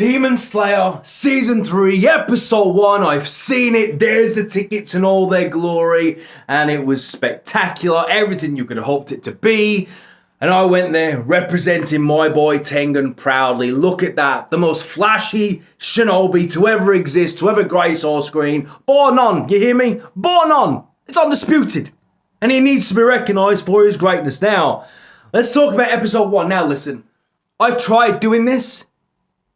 Demon Slayer Season 3, Episode 1. I've seen it. There's the tickets in all their glory. And it was spectacular. Everything you could have hoped it to be. And I went there representing my boy Tengen proudly. Look at that. The most flashy shinobi to ever exist, to ever grace our screen. Bar none. You hear me? Bar none. It's undisputed. And he needs to be recognized for his greatness. Now, let's talk about Episode 1. Now, listen. I've tried doing this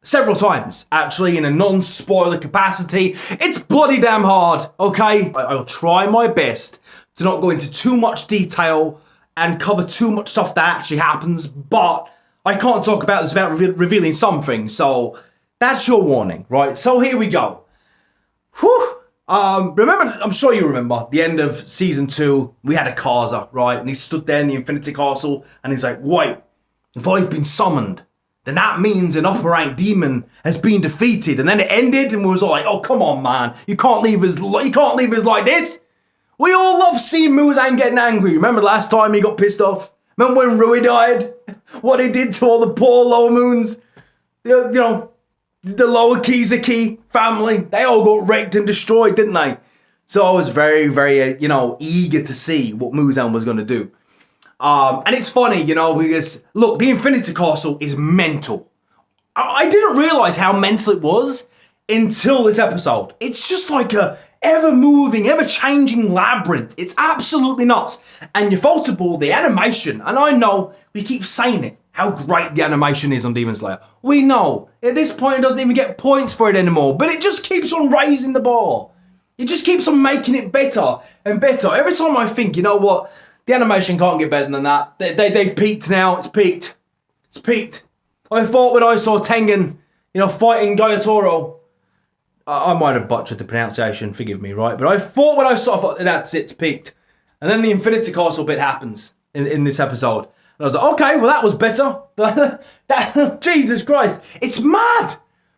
several times, actually, in a non-spoiler capacity. It's bloody damn hard, okay? I'll try my best to not go into too much detail and cover too much stuff that actually happens, but I can't talk about this without revealing something, so that's your warning, right? So here we go. Whew. Remember, I'm sure you remember, the end of Season 2, we had a Akaza, right? And he stood there in the Infinity Castle, and he's like, wait, if I've been summoned, then that means an upper rank demon has been defeated. And then it ended, and we was all like, oh, come on, man. You can't leave us like this. We all love seeing Muzan getting angry. Remember last time he got pissed off? Remember when Rui died? What he did to all the poor lower moons? You know, the lower Kizaki family. They all got wrecked and destroyed, didn't they? So I was very, very, eager to see what Muzan was going to do. And it's funny, because, look, the Infinity Castle is mental. I didn't realize how mental it was until this episode. It's just like a ever-moving, ever-changing labyrinth. It's absolutely nuts. And Ufotable, the animation, and I know we keep saying it, how great the animation is on Demon Slayer. We know. At this point, it doesn't even get points for it anymore, but it just keeps on raising the bar. It just keeps on making it better and better. Every time I think, you know what, the animation can't get better than that. They've peaked now. It's peaked. It's peaked. I thought when I saw Tengen, fighting Gayatoro, I might have butchered the pronunciation, forgive me, right? But I thought when I thought, that's it, it's peaked. And then the Infinity Castle bit happens in this episode. And I was like, okay, well that was better. Jesus Christ, it's mad.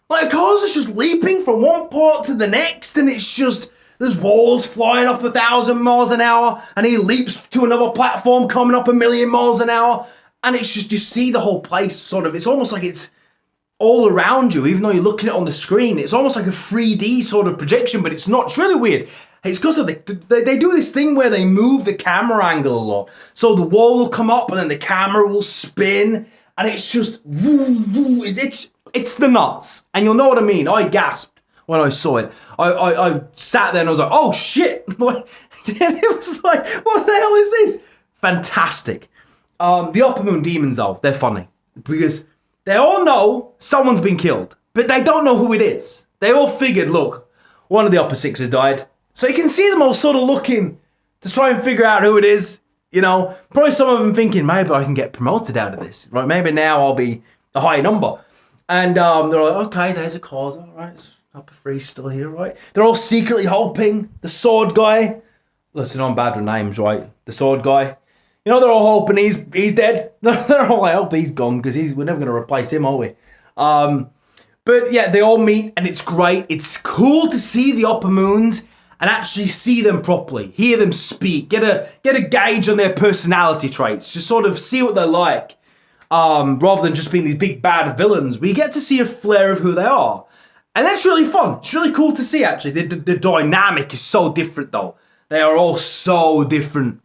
Like, Akaza's just leaping from one part to the next, and it's just, there's walls flying up 1,000 miles an hour, and he leaps to another platform coming up 1,000,000 miles an hour, and it's just, you see the whole place sort of, it's almost like it's all around you, even though you're looking at it on the screen. It's almost like a 3D sort of projection, but it's not. It's really weird. It's because they do this thing where they move the camera angle a lot. So the wall will come up, and then the camera will spin, and it's just, woo, woo, it's the nuts. And you'll know what I mean. I gasped when I saw it. I sat there and I was like, oh shit. It was like, what the hell is this? Fantastic. The Upper Moon demons though, they're funny. Because they all know someone's been killed, but they don't know who it is. They all figured, look, one of the Upper Six has died. So you can see them all sort of looking to try and figure out who it is. Probably some of them thinking, maybe I can get promoted out of this. Right, maybe now I'll be a high number. And they're like, okay, there's a cause, all right. Upper Three's still here, right? They're all secretly hoping the sword guy. Listen, I'm bad with names, right? The sword guy. They're all hoping he's dead. They're all like, I hope he's gone because we're never going to replace him, are we? But yeah, they all meet and it's great. It's cool to see the Upper Moons and actually see them properly, hear them speak, get a gauge on their personality traits, just sort of see what they're like. Rather than just being these big bad villains, we get to see a flair of who they are. And that's really fun. It's really cool to see, actually. The dynamic is so different, though. They are all so different.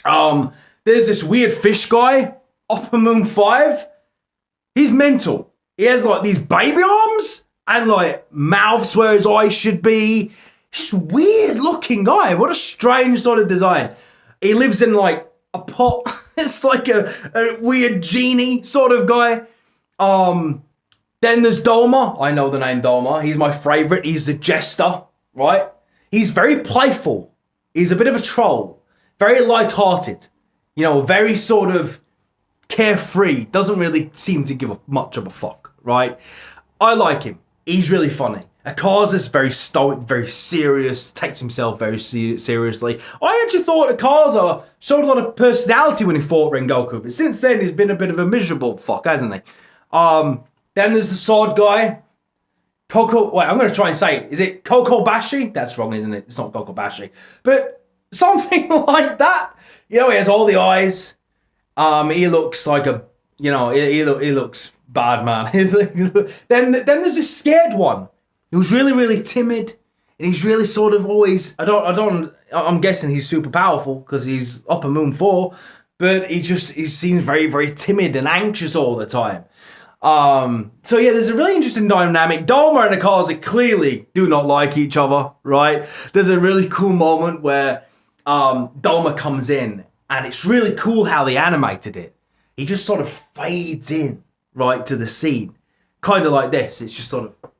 There's this weird fish guy, Upper Moon 5. He's mental. He has, like, these baby arms and, like, mouths where his eyes should be. Just weird-looking guy. What a strange sort of design. He lives in, like, a pot. It's like a weird genie sort of guy. Then there's Doma. I know the name Doma. He's my favorite. He's the jester, right? He's very playful. He's a bit of a troll. Very light-hearted. Very sort of carefree. Doesn't really seem to give much of a fuck, right? I like him. He's really funny. Akaza's very stoic, very serious, takes himself very seriously. I actually thought Akaza showed a lot of personality when he fought Rengoku, but since then he's been a bit of a miserable fuck, hasn't he? Then there's the sword guy. Wait, I'm going to try and say it. Is it Kokobashi? That's wrong, isn't it? It's not Kokobashi. But something like that. He has all the eyes. He looks like he looks bad man. then there's this scared one. He was really, really timid. And he's really sort of always, I'm guessing he's super powerful because he's Upper Moon 4, but he seems very, very timid and anxious all the time. So yeah, there's a really interesting dynamic. Doma and Akaza clearly do not like each other, right? There's a really cool moment where Doma comes in, and it's really cool how they animated it. He just sort of fades in, right, to the scene. Kind of like this. It's just sort of,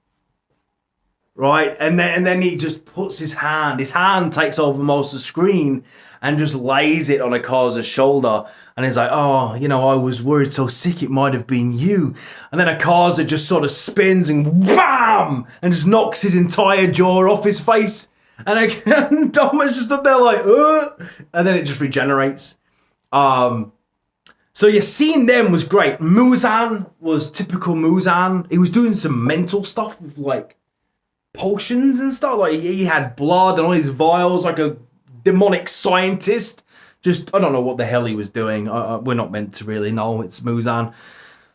right? And then he just puts his hand takes over most of the screen and just lays it on Akaza's shoulder. And he's like, oh, you know, I was worried so sick it might have been you. And then Akaza just sort of spins and BAM! And just knocks his entire jaw off his face. And Doma's just up there like, and then it just regenerates. So yeah, seeing them was great. Muzan was typical Muzan. He was doing some mental stuff with like potions and stuff. Like he had blood and all these vials, like a demonic scientist. Just, I don't know what the hell he was doing. We're not meant to really know. It's Muzan.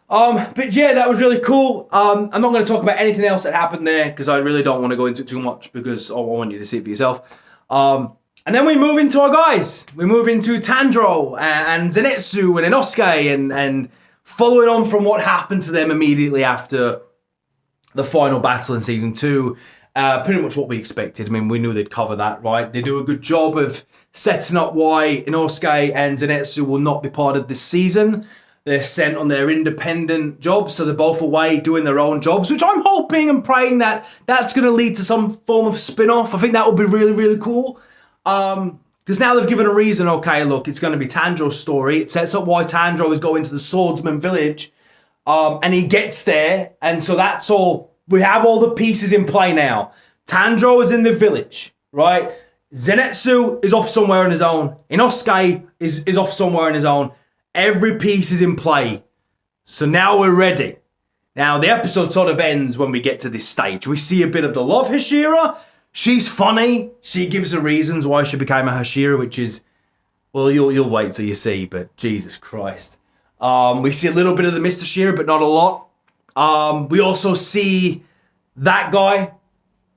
But yeah, that was really cool. I'm not going to talk about anything else that happened there because I really don't want to go into it too much because I want you to see it for yourself. And then we move into our guys. We move into Tanjiro and Zenitsu and Inosuke and following on from what happened to them immediately after the final battle in Season 2. Pretty much what we expected. I mean, we knew they'd cover that, right? They do a good job of setting up why Inosuke and Zenitsu will not be part of this season. They're sent on their independent jobs, so they're both away doing their own jobs, which I'm hoping and praying that that's going to lead to some form of spin-off. I think that would be really, really cool. Because now they've given a reason, okay, look, it's going to be Tanjiro's story. It sets up why Tanjiro is going to the Swordsman village. And he gets there, and so that's all. We have all the pieces in play now. Tanjiro is in the village, right? Zenitsu is off somewhere on his own. Inosuke is off somewhere on his own. Every piece is in play. So now we're ready. Now, the episode sort of ends when we get to this stage. We see a bit of the love Hashira. She's funny. She gives the reasons why she became a Hashira, which is, well, you'll wait till you see, but Jesus Christ. We see a little bit of the Mr. Shira, but not a lot. We also see that guy.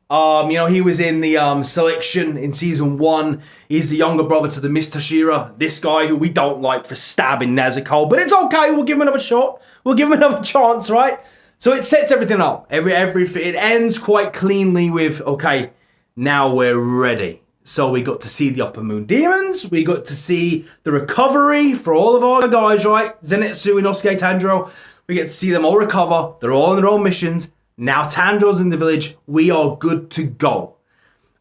You know, he was in the selection in Season 1. He's the younger brother to the Mr. Shira. This guy who we don't like for stabbing Nezuko, but it's okay. We'll give him another shot. We'll give him another chance, right? So it sets everything up. It ends quite cleanly with, okay, now we're ready. So we got to see the Upper Moon Demons. We got to see the recovery for all of our guys, right? Zenitsu, Inosuke, Tanjiro. We get to see them all recover. They're all on their own missions. Now Tanjiro's in the village. We are good to go.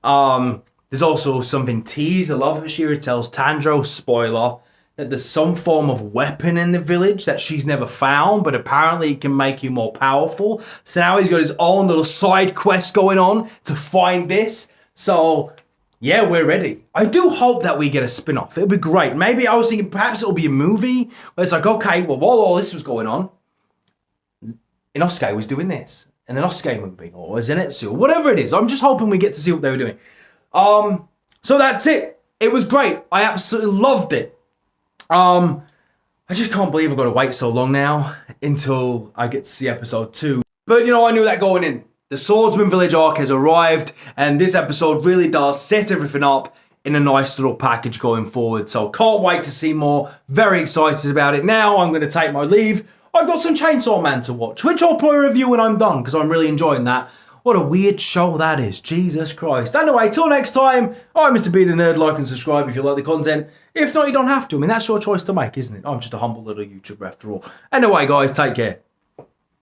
There's also something teased. I love Hashira tells Tanjiro, spoiler, that there's some form of weapon in the village that she's never found, but apparently it can make you more powerful. So now he's got his own little side quest going on to find this. So yeah, we're ready. I do hope that we get a spin-off. It'll be great. Maybe I was thinking perhaps it'll be a movie where it's like, okay, well, while all this was going on, Inosuke was doing this. An Inosuke movie or a Zenitsu or whatever it is. I'm just hoping we get to see what they were doing. So that's it. It was great. I absolutely loved it. I just can't believe I've got to wait so long now until I get to see episode 2. But, you know, I knew that going in. The Swordsman Village arc has arrived, and this episode really does set everything up in a nice little package going forward. So can't wait to see more. Very excited about it. Now I'm going to take my leave. I've got some Chainsaw Man to watch, which I'll play a review when I'm done, because I'm really enjoying that. What a weird show that is. Jesus Christ. Anyway, till next time, I'm Mr. B the Nerd. Like and subscribe if you like the content. If not, you don't have to. I mean, that's your choice to make, isn't it? I'm just a humble little YouTuber after all. Anyway, guys, take care.